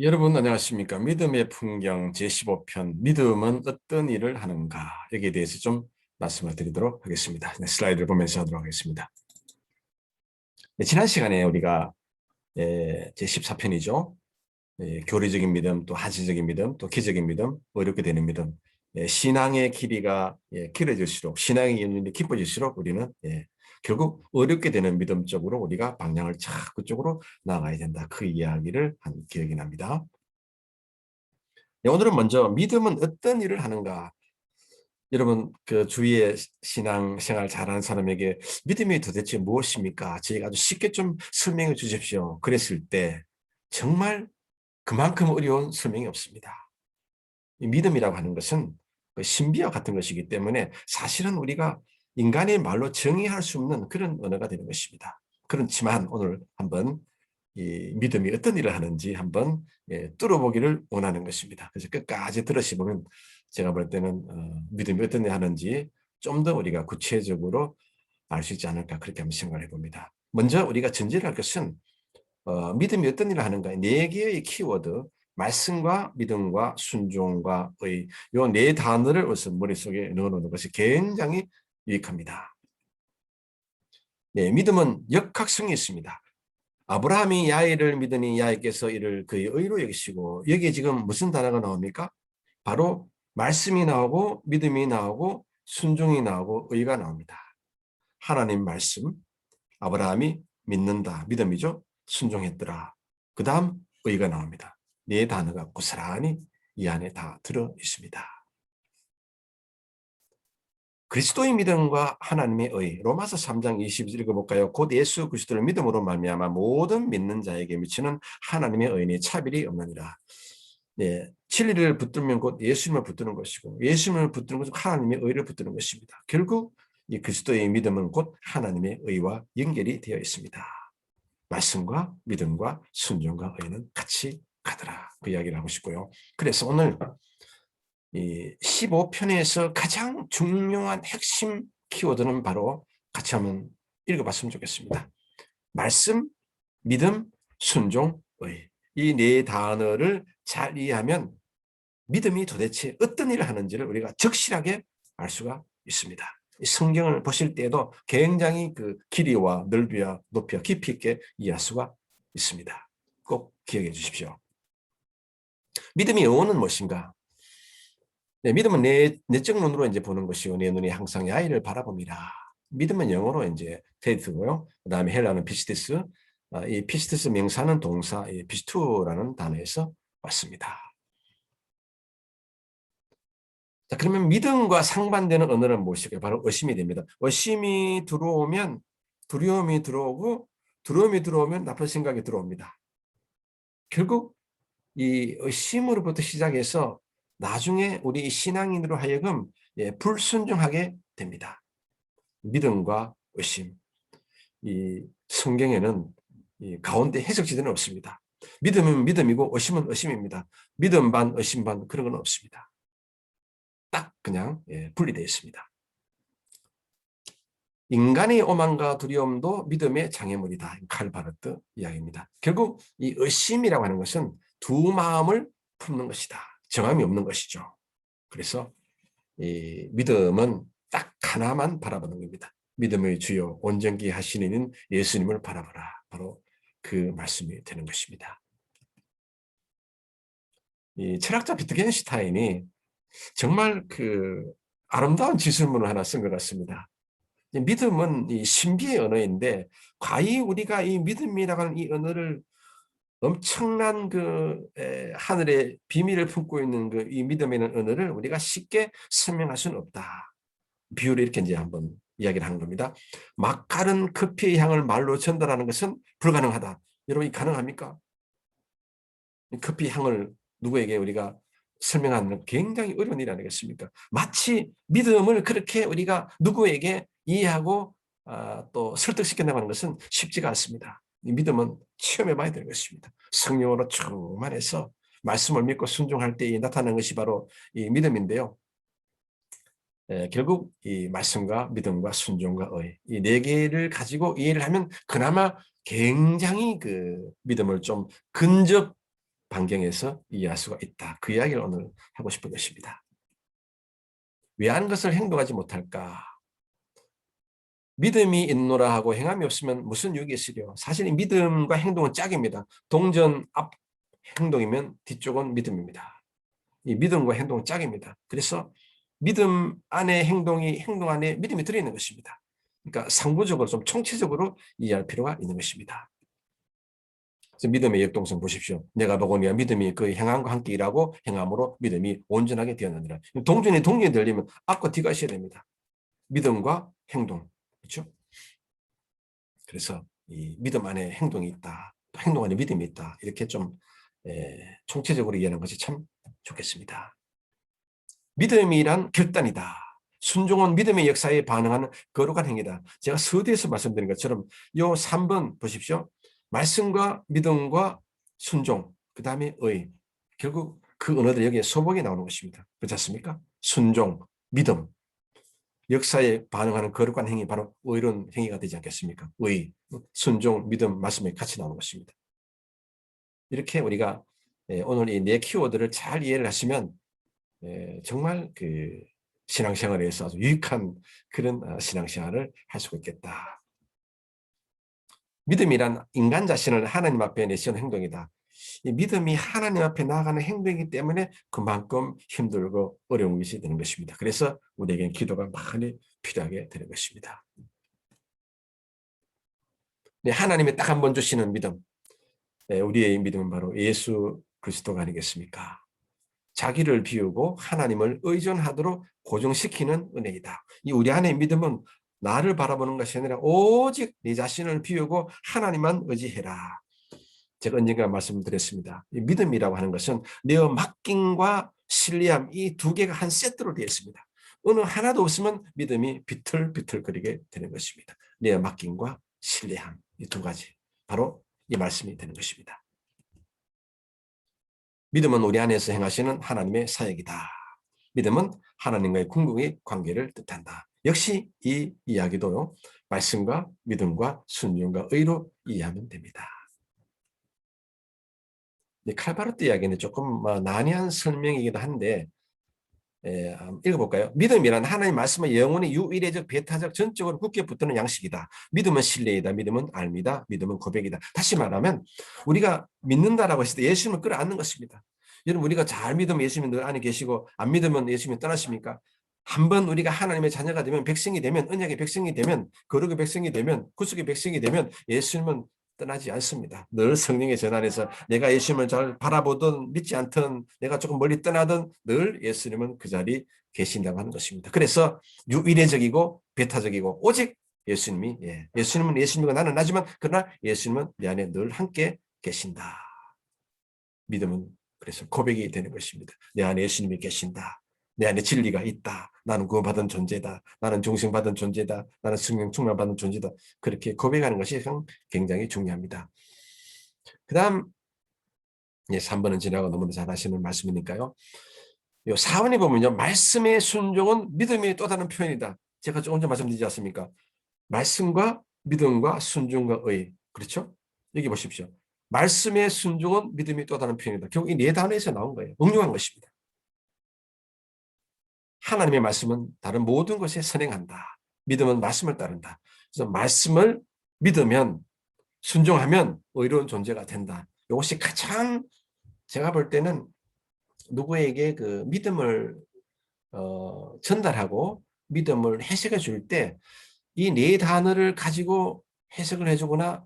여러분 안녕하십니까? 믿음의 풍경 제15편 믿음은 어떤 일을 하는가 여기에 대해서 좀 말씀을 드리도록 하겠습니다. 네, 슬라이드를 보면서 하도록 하겠습니다. 네, 지난 시간에 우리가 제14편이죠. 교리적인 믿음, 또 한시적인 믿음, 또 기적인 믿음, 어렵게 되는 믿음. 신앙의 길이가 길어질수록 신앙의 연륜이 깊어질수록 우리는 결국 어렵게 되는 믿음 쪽으로 우리가 방향을 자꾸 쪽으로 나가야 된다. 그 이야기를 한 기억이 납니다. 네, 오늘은 먼저 믿음은 어떤 일을 하는가? 여러분 그 주위에 신앙 생활 잘하는 사람에게 믿음이 도대체 무엇입니까? 저희가 아주 쉽게 좀 설명해 주십시오. 그랬을 때 정말 그만큼 어려운 설명이 없습니다. 이 믿음이라고 하는 것은 그 신비와 같은 것이기 때문에 사실은 우리가 인간의 말로 정의할 수 없는 그런 언어가 되는 것입니다. 그렇지만 오늘 한번 이 믿음이 어떤 일을 하는지 한번 뚫어보기를 원하는 것입니다. 그래서 끝까지 들으시면 제가 볼 때는 믿음이 어떤 일을 하는지 좀 더 우리가 구체적으로 알 수 있지 않을까 그렇게 한번 생각을 해봅니다. 먼저 우리가 전제를 할 것은 믿음이 어떤 일을 하는가 네 개의 키워드 말씀과 믿음과 순종과 의 요 네 단어를 우선 머릿속에 넣어놓는 것이 굉장히 유익합니다. 네, 믿음은 역학성이 있습니다. 아브라함이 야훼를 믿으니 야훼께서 이를 그의 의로 여기시고 여기에 지금 무슨 단어가 나옵니까? 바로 말씀이 나오고 믿음이 나오고 순종이 나오고 의가 나옵니다. 하나님 말씀, 아브라함이 믿는다, 믿음이죠. 순종했더라. 그 다음 의가 나옵니다. 네 단어가 고스란히 이 안에 다 들어 있습니다. 그리스도의 믿음과 하나님의 의 로마서 3장 20절 읽어볼까요? 곧 예수 그리스도를 믿음으로 말미암아 모든 믿는 자에게 미치는 하나님의 의니 차별이 없느니라. 네, 진리를 붙들면 곧 예수님을 붙드는 것이고 예수님을 붙드는 것은 하나님의 의를 붙드는 것입니다. 결국 이 그리스도의 믿음은 곧 하나님의 의와 연결이 되어 있습니다. 말씀과 믿음과 순종과 의는 같이 가더라. 그 이야기를 하고 싶고요. 그래서 오늘 이 15편에서 가장 중요한 핵심 키워드는 바로 같이 한번 읽어봤으면 좋겠습니다. 말씀, 믿음, 순종, 의. 이 네 단어를 잘 이해하면 믿음이 도대체 어떤 일을 하는지를 우리가 적실하게 알 수가 있습니다. 성경을 보실 때에도 굉장히 그 길이와 넓이와 높이와 깊이 있게 이해할 수가 있습니다. 꼭 기억해 주십시오. 믿음의 영혼은 무엇인가? 네, 믿음은 내적 눈으로 이제 보는 것이고 내 눈이 항상 야훼를 바라봅니다. 믿음은 영어로 이제 faith고요. 그다음에 헬라는 피스티스. 이 피스티스 명사는 동사 이 피스투라는 단어에서 왔습니다. 자, 그러면 믿음과 상반되는 언어는 무엇일까요? 바로 의심이 됩니다. 의심이 들어오면 두려움이 들어오고 두려움이 들어오면 나쁜 생각이 들어옵니다. 결국 이 의심으로부터 시작해서 나중에 우리 신앙인으로 하여금 불순종하게 됩니다. 믿음과 의심. 이 성경에는 이 가운데 해석지대는 없습니다. 믿음은 믿음이고 의심은 의심입니다. 믿음 반 의심 반 그런 건 없습니다. 딱 그냥 분리되어 있습니다. 인간의 오만과 두려움도 믿음의 장애물이다. 칼바르트 이야기입니다. 결국 이 의심이라고 하는 것은 두 마음을 품는 것이다. 정함이 없는 것이죠. 그래서 이 믿음은 딱 하나만 바라보는 겁니다. 믿음의 주요 온전케 하시는 예수님을 바라보라. 바로 그 말씀이 되는 것입니다. 이 철학자 비트겐슈타인이 정말 그 아름다운 지술문을 하나 쓴 것 같습니다. 믿음은 이 신비의 언어인데 과연 우리가 이 믿음이라고 하는 이 언어를 엄청난 그 하늘의 비밀을 품고 있는 그 이 믿음이라는 언어를 우리가 쉽게 설명할 수는 없다. 비유를 이렇게 이제 한번 이야기를 하는 겁니다. 막가른 커피의 향을 말로 전달하는 것은 불가능하다. 여러분, 이 가능합니까? 커피 향을 누구에게 우리가 설명하는 굉장히 어려운 일 아니겠습니까? 마치 믿음을 그렇게 우리가 누구에게 이해하고 또 설득시켜 나가는 것은 쉽지가 않습니다. 이 믿음은 체험해 봐야 되는 것입니다. 성령으로 충만해서 말씀을 믿고 순종할 때 나타나는 것이 바로 이 믿음인데요. 결국 이 말씀과 믿음과 순종과 의, 이 네 개를 가지고 이해를 하면 그나마 굉장히 그 믿음을 좀 근접 반경에서 이해할 수가 있다. 그 이야기를 오늘 하고 싶은 것입니다. 왜 하는 것을 행동하지 못할까? 믿음이 있노라 하고 행함이 없으면 무슨 유익이 있으려? 사실 이 믿음과 행동은 짝입니다. 동전 앞 행동이면 뒤쪽은 믿음입니다. 이 믿음과 행동은 짝입니다. 그래서 믿음 안에 행동 안에 믿음이 들어있는 것입니다. 그러니까 상부적으로 좀 총체적으로 이해할 필요가 있는 것입니다. 그래서 믿음의 역동성 보십시오. 내가 보거니와 믿음이 그 행함과 함께 일하고 행함으로 믿음이 온전하게 되었느니라. 동전이 되려면 앞과 뒤가 있어야 됩니다. 믿음과 행동. 그렇죠? 그래서 이 믿음 안에 행동이 있다. 또 행동 안에 믿음이 있다. 이렇게 좀 총체적으로 이해하는 것이 참 좋겠습니다. 믿음이란 결단이다. 순종은 믿음의 역사에 반응하는 거룩한 행위다. 제가 서두에서 말씀드린 것처럼 요 3번 보십시오. 말씀과 믿음과 순종, 그 다음에 의. 결국 그 언어들이 여기에 소복이 나오는 것입니다. 그렇지 않습니까? 순종, 믿음, 역사에 반응하는 거룩한 행위, 바로 의로운 행위가 되지 않겠습니까? 의, 순종, 믿음, 말씀에 같이 나오는 것입니다. 이렇게 우리가 오늘 이 네 키워드를 잘 이해를 하시면 정말 그 신앙생활에서 아주 유익한 그런 신앙생활을 할 수가 있겠다. 믿음이란 인간 자신을 하나님 앞에 내세우는 행동이다. 이 믿음이 하나님 앞에 나아가는 행동이기 때문에 그만큼 힘들고 어려운 것이 되는 것입니다. 그래서 우리에게는 기도가 많이 필요하게 되는 것입니다. 네, 하나님이 딱 한 번 주시는 믿음, 우리의 믿음은 바로 예수 그리스도가 아니겠습니까? 자기를 비우고 하나님을 의존하도록 고정시키는 은혜이다. 이 우리 안의 믿음은 나를 바라보는 것이 아니라 오직 네 자신을 비우고 하나님만 의지해라. 제가 언젠가 말씀드렸습니다. 이 믿음이라고 하는 것은 내 맡김과 신뢰함 이 두 개가 한 세트로 되어 있습니다. 어느 하나도 없으면 믿음이 비틀비틀거리게 되는 것입니다. 내 맡김과 신뢰함 이 두 가지 바로 이 말씀이 되는 것입니다. 믿음은 우리 안에서 행하시는 하나님의 사역이다. 믿음은 하나님과의 궁극의 관계를 뜻한다. 역시 이 이야기도요. 말씀과 믿음과 순종과 의로 이해하면 됩니다. 칼바르트 이야기는 조금 난해한 설명이기도 한데 읽어볼까요? 믿음이란 하나님의 말씀의 영혼의 유일해적 배타적 전적으로 굳게 붙드는 양식이다. 믿음은 신뢰이다. 믿음은 알미다. 믿음은 고백이다. 다시 말하면 우리가 믿는다라고 했을 때 예수님을 끌어안는 것입니다. 여러분 우리가 잘 믿으면 예수님이 늘 안에 계시고 안 믿으면 예수님이 떠나십니까? 한번 우리가 하나님의 자녀가 되면 백성이 되면 언약의 백성이 되면 거룩의 백성이 되면 구속의 백성이 되면 예수님은 떠나지 않습니다. 늘 성령의 전환에서 내가 예수님을 잘 바라보든 믿지 않든 내가 조금 멀리 떠나든 늘 예수님은 그 자리에 계신다고 하는 것입니다. 그래서 유일해적이고 배타적이고 오직 예수님이 예수님은 예수님이고 나는 나지만 그러나 예수님은 내 안에 늘 함께 계신다. 믿음은 그래서 고백이 되는 것입니다. 내 안에 예수님이 계신다. 내 안에 진리가 있다. 나는 구원받은 존재다. 나는 중생받은 존재다. 나는 성령 충만받은 존재다. 그렇게 고백하는 것이 굉장히 중요합니다. 그 다음 3번은 지나고 너무나 잘 아시는 말씀이니까요. 요 4번에 보면요. 말씀의 순종은 믿음의 또 다른 표현이다. 제가 조금 전 말씀드리지 않습니까? 말씀과 믿음과 순종과 의. 그렇죠? 여기 보십시오. 말씀의 순종은 믿음의 또 다른 표현이다. 결국 이 네 단어에서 나온 거예요. 응용한 것입니다. 하나님의 말씀은 다른 모든 것에 선행한다. 믿음은 말씀을 따른다. 그래서 말씀을 믿으면 순종하면 의로운 존재가 된다. 이것이 가장 제가 볼 때는 누구에게 그 믿음을 전달하고 믿음을 해석해 줄 때 이 네 단어를 가지고 해석을 해주거나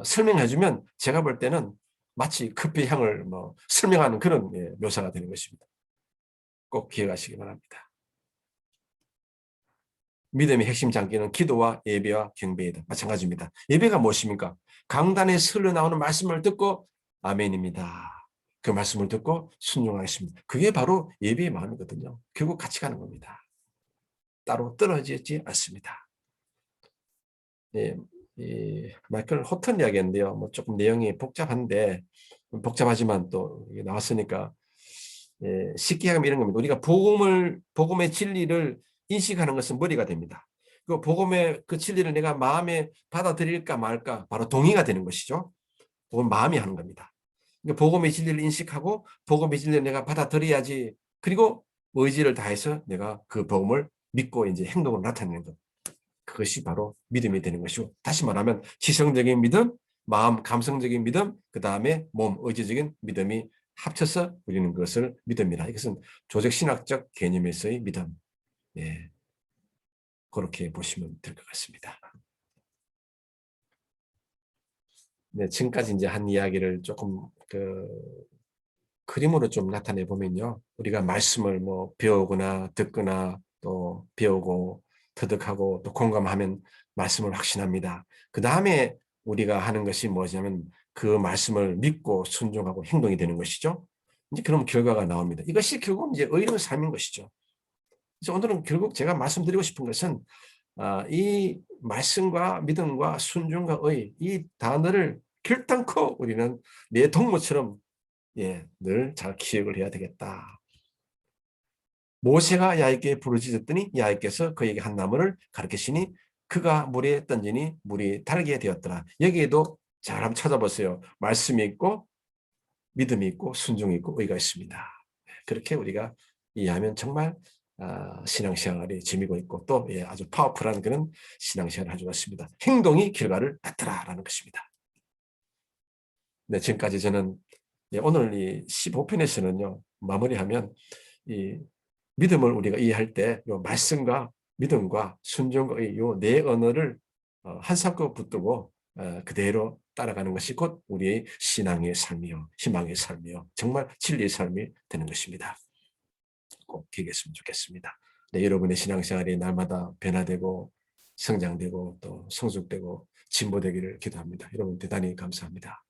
설명해 주면 제가 볼 때는 마치 커피 향을 설명하는 그런 묘사가 되는 것입니다. 꼭 기억하시기 바랍니다. 믿음의 핵심 장기는 기도와 예배와 경배이다. 마찬가지입니다. 예배가 무엇입니까? 강단에 흘러나오는 말씀을 듣고 아멘입니다. 그 말씀을 듣고 순종하겠습니다. 그게 바로 예배의 마음이거든요. 결국 같이 가는 겁니다. 따로 떨어지지 않습니다. 마이클 호턴 이야기인데요. 조금 내용이 복잡한데 복잡하지만 또 나왔으니까 쉽게 하면 이런 겁니다. 우리가 복음의 진리를 인식하는 것은 머리가 됩니다. 그 복음의 그 진리를 내가 마음에 받아들일까 말까 바로 동의가 되는 것이죠. 그건 마음이 하는 겁니다. 그러니까 복음의 진리를 인식하고 복음의 진리를 내가 받아들여야지. 그리고 의지를 다해서 내가 그 복음을 믿고 이제 행동으로 나타내는 것. 그것이 바로 믿음이 되는 것이고, 다시 말하면 지성적인 믿음, 마음, 감성적인 믿음, 그 다음에 몸, 의지적인 믿음이 합쳐서 우리는 그것을 믿음이라. 이것은 조직신학적 개념에서의 믿음. 예, 그렇게 보시면 될 것 같습니다. 네, 지금까지 이제 한 이야기를 조금 그림으로 좀 나타내 보면요. 우리가 말씀을 뭐 배우거나 듣거나 또 배우고 터득하고 또 공감하면 말씀을 확신합니다. 그 다음에 우리가 하는 것이 뭐냐면 그 말씀을 믿고 순종하고 행동이 되는 것이죠. 이제 그런 결과가 나옵니다. 이것이 결국 이제 의로운 삶인 것이죠. 그래서 오늘은 결국 제가 말씀드리고 싶은 것은 이 말씀과 믿음과 순종과 의, 이 단어를 결단코 우리는 내 동무처럼 늘 잘 기억을 해야 되겠다. 모세가 야훼께 부르짖었더니 야훼께서 그에게 한 나무를 가르치시니 그가 물에 던지니 물이 달게 되었더라. 여기에도 잘 한번 찾아보세요. 말씀이 있고 믿음이 있고 순종이 있고 의가 있습니다. 그렇게 우리가 이해하면 정말 신앙생활이 재미가 있고 또 아주 파워풀한 그런 신앙생활을 가지고 있습니다. 행동이 결과를 낳더라라는 것입니다. 네, 지금까지 저는 오늘 이 15편에서는요, 마무리하면 이 믿음을 우리가 이해할 때 요 말씀과 믿음과 순종과 요네 언어를 한 삼고 붙들고 그대로 따라가는 것이 곧 우리의 신앙의 삶이요, 희망의 삶이요, 정말 진리의 삶이 되는 것입니다. 꼭 기억했으면 좋겠습니다. 네, 여러분의 신앙생활이 날마다 변화되고 성장되고 또 성숙되고 진보되기를 기도합니다. 여러분 대단히 감사합니다.